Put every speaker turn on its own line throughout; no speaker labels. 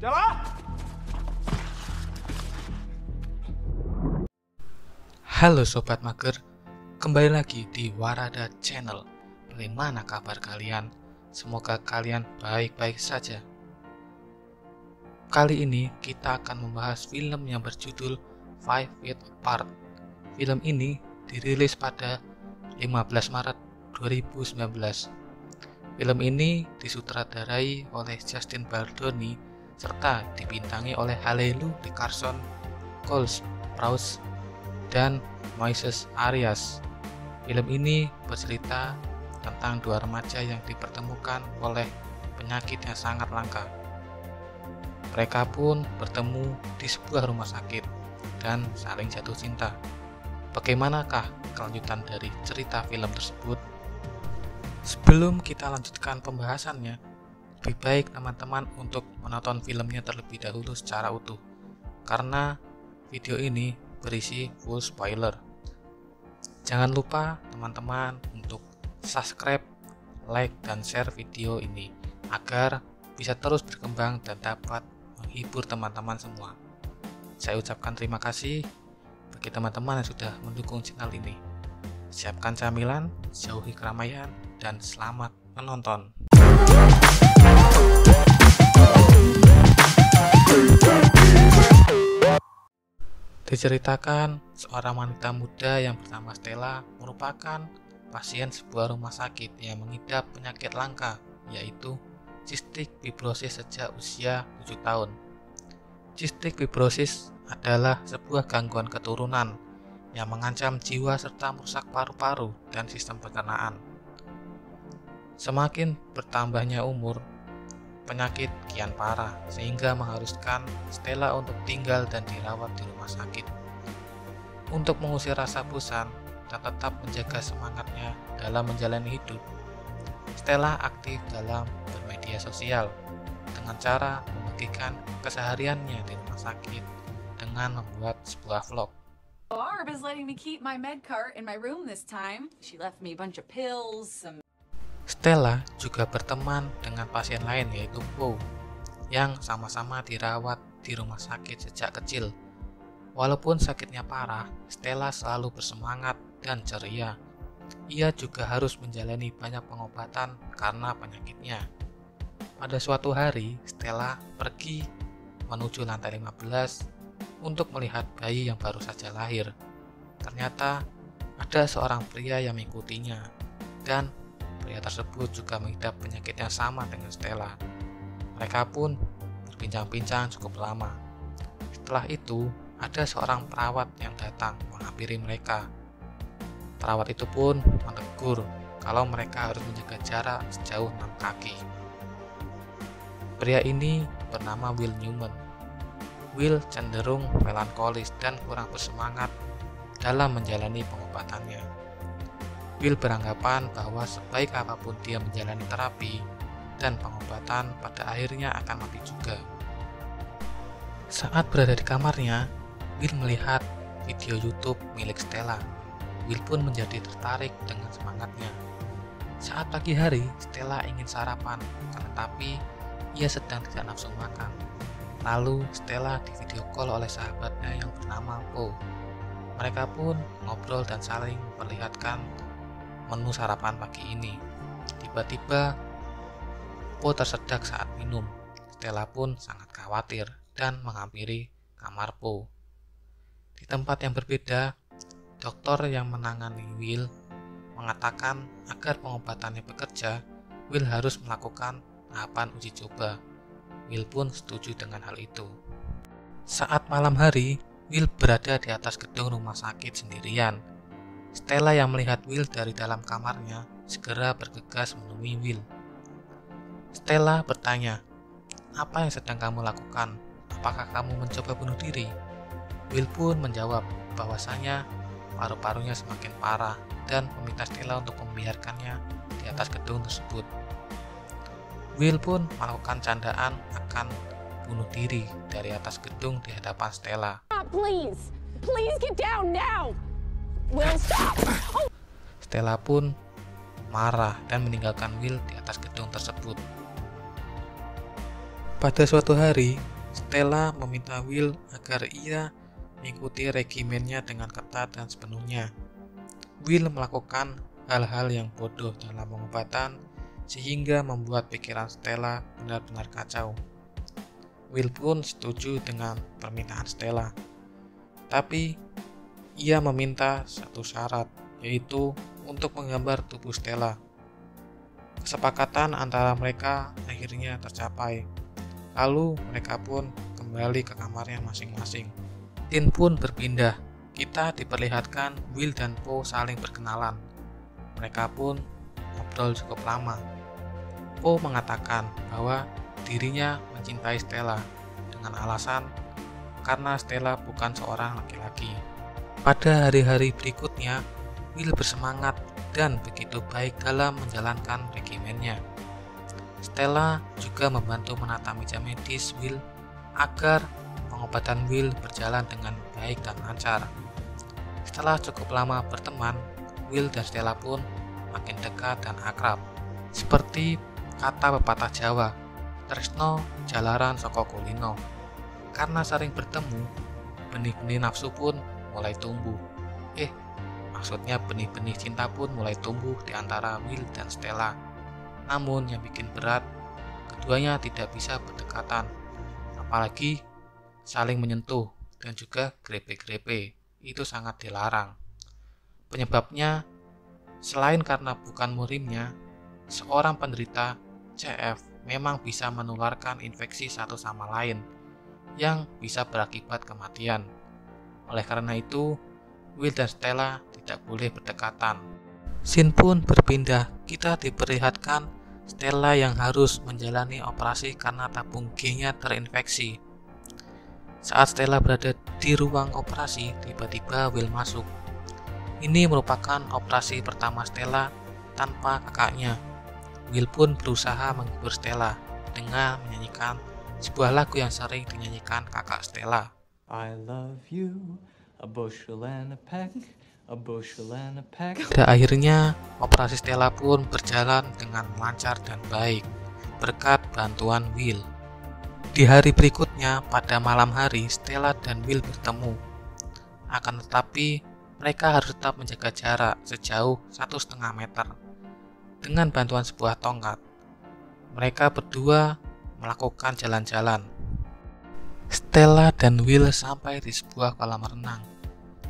Stella?
Halo Sobat Mager, kembali lagi di Warada Channel. Bagaimana kabar kalian? Semoga kalian baik-baik saja. Kali ini kita akan membahas film yang berjudul Five Feet Apart. Film ini dirilis pada 15 Maret 2019. Film ini disutradarai oleh Justin Baldoni serta dibintangi oleh Hallelu Dickerson, Cole Sprouse, dan Moises Arias. Film ini bercerita tentang dua remaja yang dipertemukan oleh penyakit yang sangat langka. Mereka pun bertemu di sebuah rumah sakit dan saling jatuh cinta. Bagaimanakah kelanjutan dari cerita film tersebut? Sebelum kita lanjutkan pembahasannya, lebih baik teman-teman untuk menonton filmnya terlebih dahulu secara utuh, karena video ini berisi full spoiler. Jangan lupa teman-teman untuk subscribe, like, dan share video ini agar bisa terus berkembang dan dapat menghibur teman-teman semua. Saya ucapkan terima kasih bagi teman-teman yang sudah mendukung channel ini. Siapkan camilan, jauhi keramaian, dan selamat menonton. Diceritakan, seorang wanita muda yang bernama Stella merupakan pasien sebuah rumah sakit yang mengidap penyakit langka, yaitu cystic fibrosis sejak usia 7 tahun. Cystic fibrosis adalah sebuah gangguan keturunan yang mengancam jiwa serta merusak paru-paru dan sistem pencernaan. Semakin bertambahnya umur, penyakit kian parah sehingga mengharuskan Stella untuk tinggal dan dirawat di rumah sakit. Untuk mengusir rasa bosan dan tetap menjaga semangatnya dalam menjalani hidup, Stella aktif dalam bermedia sosial dengan cara membagikan kesehariannya di rumah sakit dengan membuat sebuah vlog.
Barb is letting me keep my med cart in my room this time. She left me a bunch of pills, some.
Stella juga berteman dengan pasien lain yaitu Po, yang sama-sama dirawat di rumah sakit sejak kecil. Walaupun sakitnya parah, Stella selalu bersemangat dan ceria. Ia juga harus menjalani banyak pengobatan karena penyakitnya. Pada suatu hari, Stella pergi menuju lantai 15 untuk melihat bayi yang baru saja lahir. Ternyata ada seorang pria yang mengikutinya, dan pria tersebut juga mengidap penyakit yang sama dengan Stella. Mereka pun berbincang-bincang cukup lama. Setelah itu, ada seorang perawat yang datang menghampiri mereka. Perawat itu pun menegur kalau mereka harus menjaga jarak sejauh 6 kaki. Pria ini bernama Will Newman. Will cenderung melankolis dan kurang bersemangat dalam menjalani pengobatannya. Will beranggapan bahwa sebaik apapun dia menjalani terapi dan pengobatan, pada akhirnya akan mati juga. Saat berada di kamarnya, Will melihat video YouTube milik Stella. Will pun menjadi tertarik dengan semangatnya. Saat pagi hari, Stella ingin sarapan, tetapi ia sedang tidak nafsu makan. Lalu Stella di video call oleh sahabatnya yang bernama Po. Mereka pun ngobrol dan saling memperlihatkan menu sarapan pagi ini. Tiba-tiba Po tersedak saat minum. Stella pun sangat khawatir dan menghampiri kamar Po. Di tempat yang berbeda, dokter yang menangani Will mengatakan agar pengobatannya bekerja, Will harus melakukan tahapan uji coba. Will pun setuju dengan hal itu. Saat malam hari, Will berada di atas gedung rumah sakit sendirian. Stella yang melihat Will dari dalam kamarnya segera bergegas menemui Will. Stella bertanya, "Apa yang sedang kamu lakukan? Apakah kamu mencoba bunuh diri?" Will pun menjawab bahwasanya paru-parunya semakin parah dan meminta Stella untuk membiarkannya di atas gedung tersebut. Will pun melakukan candaan akan bunuh diri dari atas gedung di hadapan Stella.
Please get down now. Will, stop.
Stella pun marah dan meninggalkan Will di atas gedung tersebut. Pada suatu hari, Stella meminta Will agar ia mengikuti regimennya dengan ketat dan sepenuhnya. Will melakukan hal-hal yang bodoh dalam pengobatan sehingga membuat pikiran Stella benar-benar kacau. Will pun setuju dengan permintaan Stella, tapi ia meminta satu syarat, yaitu untuk menggambar tubuh Stella. Kesepakatan antara mereka akhirnya tercapai. Lalu mereka pun kembali ke kamarnya masing-masing. Scene pun berpindah. Kita diperlihatkan Will dan Po saling berkenalan. Mereka pun ngobrol cukup lama. Po mengatakan bahwa dirinya mencintai Stella dengan alasan karena Stella bukan seorang laki-laki. Pada hari-hari berikutnya, Will bersemangat dan begitu baik dalam menjalankan regimennya. Stella juga membantu menata meja medis Will agar pengobatan Will berjalan dengan baik dan lancar. Setelah cukup lama berteman, Will dan Stella pun makin dekat dan akrab. Seperti kata pepatah Jawa, tresno jalaran saka kulino. Karena sering bertemu, benih-benih nafsu pun mulai tumbuh. Maksudnya benih-benih cinta pun mulai tumbuh di antara Will dan Stella. Namun yang bikin berat, keduanya tidak bisa berdekatan, apalagi saling menyentuh dan juga grepe-grepe. Itu sangat dilarang. Penyebabnya, selain karena bukan murimnya, seorang penderita CF memang bisa menularkan infeksi satu sama lain yang bisa berakibat kematian. Oleh karena itu, Will dan Stella tidak boleh berdekatan. Scene pun berpindah. Kita diperlihatkan Stella yang harus menjalani operasi karena tabung G-nya terinfeksi. Saat Stella berada di ruang operasi, tiba-tiba Will masuk. Ini merupakan operasi pertama Stella tanpa kakaknya. Will pun berusaha menghibur Stella dengan menyanyikan sebuah lagu yang sering dinyanyikan kakak Stella.
I love you, a bushel and a peck, a bushel and a peck.
Pada akhirnya, operasi Stella pun berjalan dengan lancar dan baik berkat bantuan Will. Di hari berikutnya, pada malam hari, Stella dan Will bertemu. Akan tetapi, mereka harus tetap menjaga jarak sejauh 1,5 meter. Dengan bantuan sebuah tongkat, mereka berdua melakukan jalan-jalan. Stella dan Will sampai di sebuah kolam renang.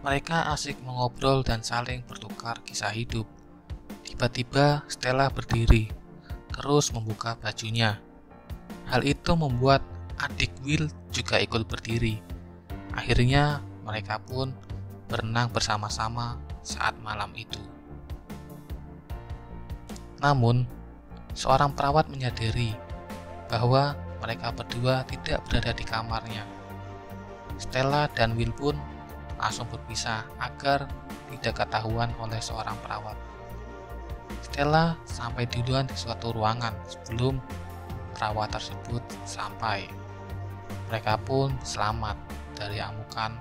Mereka asik mengobrol dan saling bertukar kisah hidup. Tiba-tiba Stella berdiri, terus membuka bajunya. Hal itu membuat adik Will juga ikut berdiri. Akhirnya mereka pun berenang bersama-sama saat malam itu. Namun, seorang perawat menyadari bahwa mereka berdua tidak berada di kamarnya. Stella dan Will pun langsung berpisah agar tidak ketahuan oleh seorang perawat. Stella sampai duluan di suatu ruangan sebelum perawat tersebut sampai. Mereka pun selamat dari amukan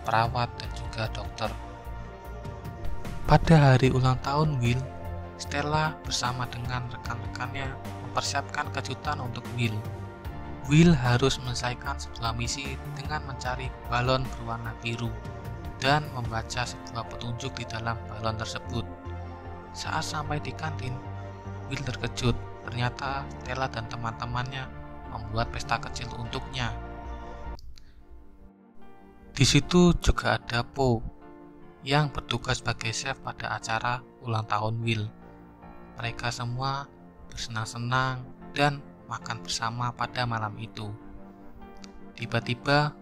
perawat dan juga dokter. Pada hari ulang tahun Will, Stella bersama dengan rekan-rekannya mempersiapkan kejutan untuk Will. Will harus menyelesaikan sebuah misi dengan mencari balon berwarna biru dan membaca sebuah petunjuk di dalam balon tersebut. Saat sampai di kantin, Will terkejut. Ternyata Stella dan teman-temannya membuat pesta kecil untuknya. Di situ juga ada Po yang bertugas sebagai chef pada acara ulang tahun Will. Mereka semua bersenang-senang dan makan bersama pada malam itu. Tiba-tiba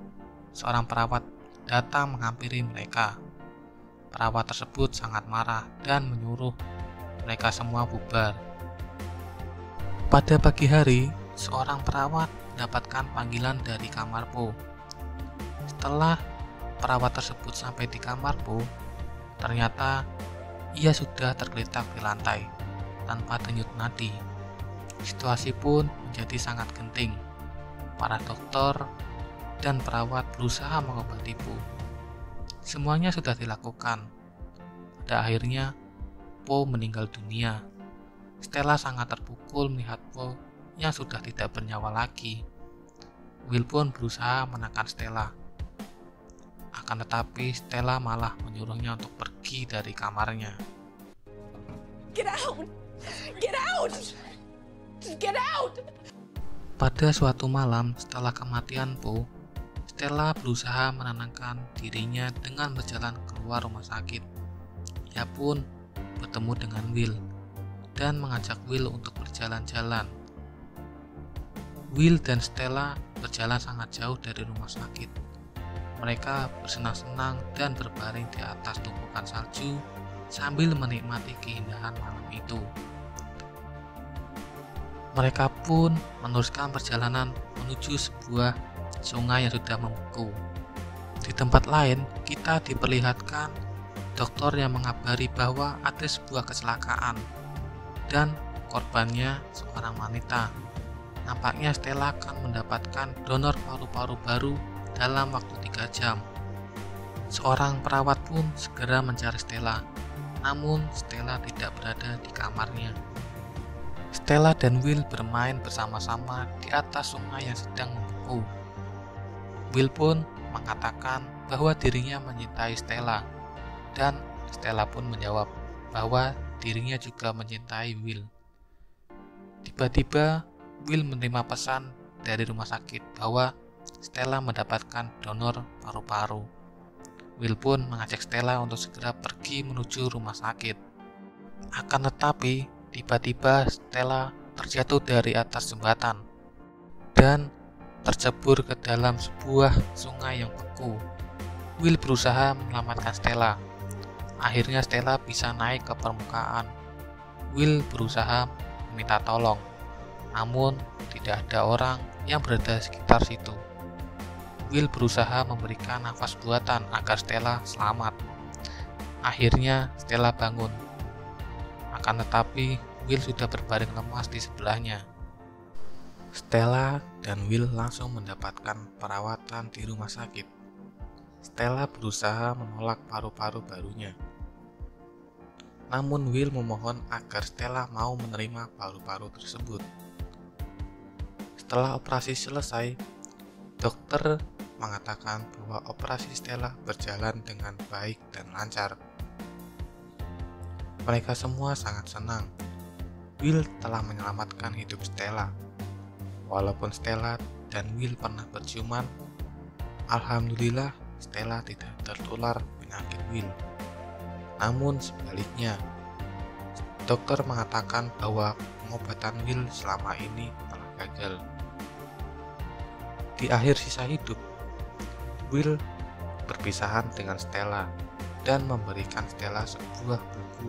seorang perawat datang menghampiri mereka. Perawat tersebut sangat marah dan menyuruh mereka semua bubar. Pada pagi hari, seorang perawat mendapatkan panggilan dari kamar Po. Setelah perawat tersebut sampai di kamar Po, ternyata ia sudah tergeletak di lantai tanpa denyut nadi. Situasi pun menjadi sangat genting. Para dokter dan perawat berusaha mengobati Po. Semuanya sudah dilakukan. Pada akhirnya, Po meninggal dunia. Stella sangat terpukul melihat Po yang sudah tidak bernyawa lagi. Will pun berusaha menekan Stella. Akan tetapi Stella malah menyuruhnya untuk pergi dari kamarnya.
Get out! Get out! Get out!
Pada suatu malam setelah kematian Poe, Stella berusaha menenangkan dirinya dengan berjalan keluar rumah sakit. Ia pun bertemu dengan Will dan mengajak Will untuk berjalan-jalan. Will dan Stella berjalan sangat jauh dari rumah sakit. Mereka bersenang-senang dan berbaring di atas tumpukan salju sambil menikmati keindahan malam itu. Mereka pun meneruskan perjalanan menuju sebuah sungai yang sudah membeku. Di tempat lain, kita diperlihatkan dokter yang mengabari bahwa ada sebuah kecelakaan dan korbannya seorang wanita. Nampaknya Stella akan mendapatkan donor paru-paru baru dalam waktu 3 jam. Seorang perawat pun segera mencari Stella, namun Stella tidak berada di kamarnya. Stella dan Will bermain bersama-sama di atas sungai yang sedang membeku. Will pun mengatakan bahwa dirinya mencintai Stella, dan Stella pun menjawab bahwa dirinya juga mencintai Will. Tiba-tiba Will menerima pesan dari rumah sakit bahwa Stella mendapatkan donor paru-paru. Will pun mengajak Stella untuk segera pergi menuju rumah sakit. Akan tetapi, tiba-tiba Stella terjatuh dari atas jembatan dan tercebur ke dalam sebuah sungai yang beku. Will berusaha menyelamatkan Stella. Akhirnya Stella bisa naik ke permukaan. Will berusaha meminta tolong, namun tidak ada orang yang berada di sekitar situ. Will berusaha memberikan nafas buatan agar Stella selamat. Akhirnya Stella bangun. Akan tetapi Will sudah berbaring lemas di sebelahnya. Stella dan Will langsung mendapatkan perawatan di rumah sakit. Stella berusaha menolak paru-paru barunya. Namun Will memohon agar Stella mau menerima paru-paru tersebut. Setelah operasi selesai, dokter mengatakan bahwa operasi Stella berjalan dengan baik dan lancar. Mereka semua sangat senang. Will telah menyelamatkan hidup Stella. Walaupun Stella dan Will pernah berciuman, alhamdulillah Stella tidak tertular penyakit Will. Namun sebaliknya, dokter mengatakan bahwa pengobatan Will selama ini telah gagal. Di akhir sisa hidup, Will berpisahan dengan Stella dan memberikan Stella sebuah buku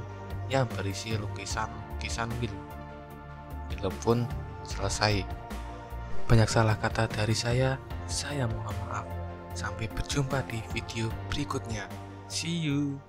yang berisi lukisan-lukisan Will. Film pun selesai. Banyak salah kata dari saya mohon maaf. Sampai berjumpa di video berikutnya. See you!